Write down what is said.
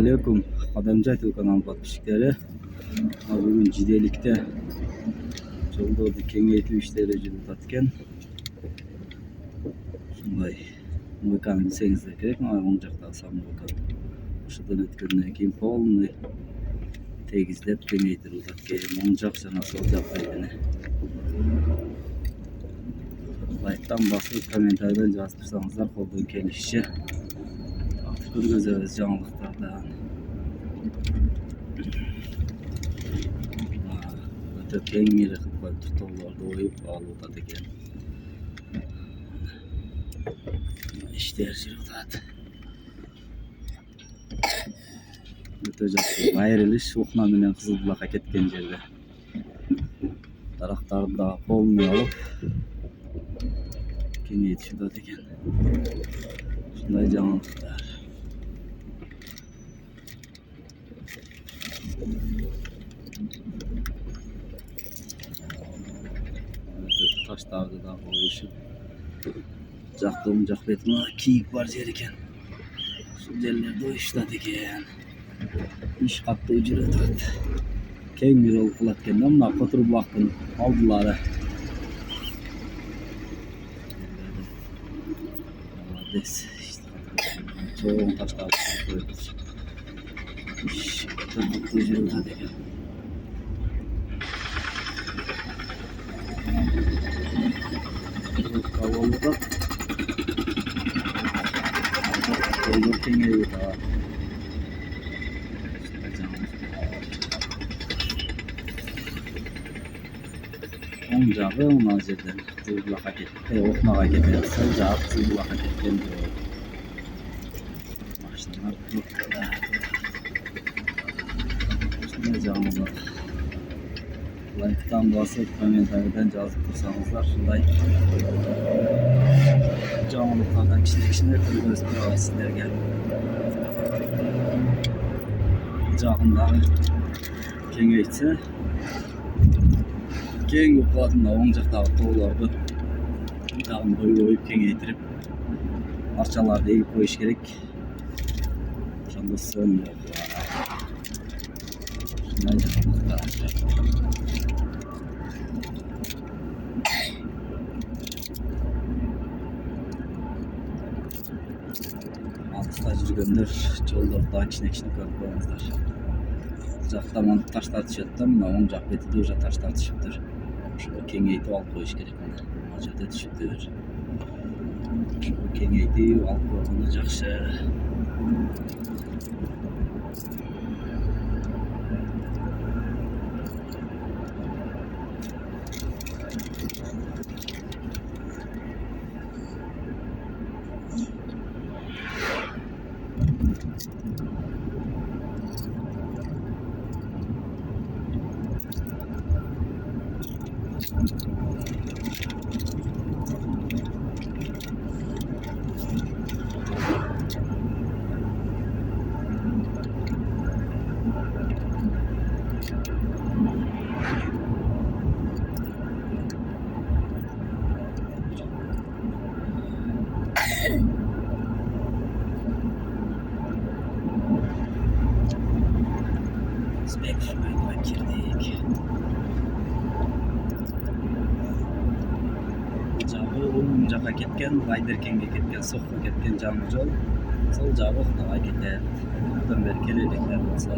алейкум. Кадамжай телеканал подписчиктери. Бүгүн Жиделикте жолдорду кеңейтүү иштери жүрүп жатат экен. Ушундай мыканы билсеңиздер керек. Мына оң жактагы саммыкан. Ошодон өткөндөн кийин полный тегиздеп кеңейтип жатат экен. Оң жак жана сол жак бетине. Лайктан басып, комментарийден жазып турсаңыздар колдон келишиче көргөзөбүз жаңылыктардан. Өтө кең мири кылып коюптур, тоолорду оюп алып атат экен. Иштер жүрүп атат. Өтө жакшы айрылыш Ухна менен Кызыл Булакка кеткен жерде. Дарактарды да полный алып кеңейтишип атат экен. Ушундай жаңылыктар. Таштарды да коюшуп, жактын жак бетине кийик бар жер экен. Ушул жерлерди оюштат экен. Иш каттуу жүрүп атат. Кең жол кылат экен да мына Котур булактын алдылары. Молодец. Чоң таштарды коюптур. Иш каттуу жүрүп атат экен. Кавалда жолдор кеңейип атат. Оң жагы мына жерден Кызыл Булакка кетти, Ухнага кетет, сол жак Кызыл Булакка кеткен жол. Машиналар пробкада. Ушундай жаңылык. Лайктан басып, комментарийден жазып турсаңыздар, ушундай жаңылыктардан кичине көргөзүп турабыз сиздерге. Жагындагы кеңейтсе, кең болуп калат. Мына оң жактагы тоолорду жагын оюп кеңейтирип, арчаларды эгип коюш керек. Ошондо сөн болот. Ушундай жаңылыктар. Алыста жүргөндөр жолдорду кичине көрүп коюңуздар. Жакта мына таштар түшөт да, мына оң жак бетиде уже таштар түшүптүр. Ошого кеңейтип алып коюш керек. Мына жерде түшүптүр. Ошого кеңейтип алып койгону жакшы. Spektrum'a girdik. Жагы оң жакка кеткен, Байдеркенге кеткен, Сокко кеткен жаңы жол. Сол жагы Ухнага кетет. Одан бери келеликтер болсо,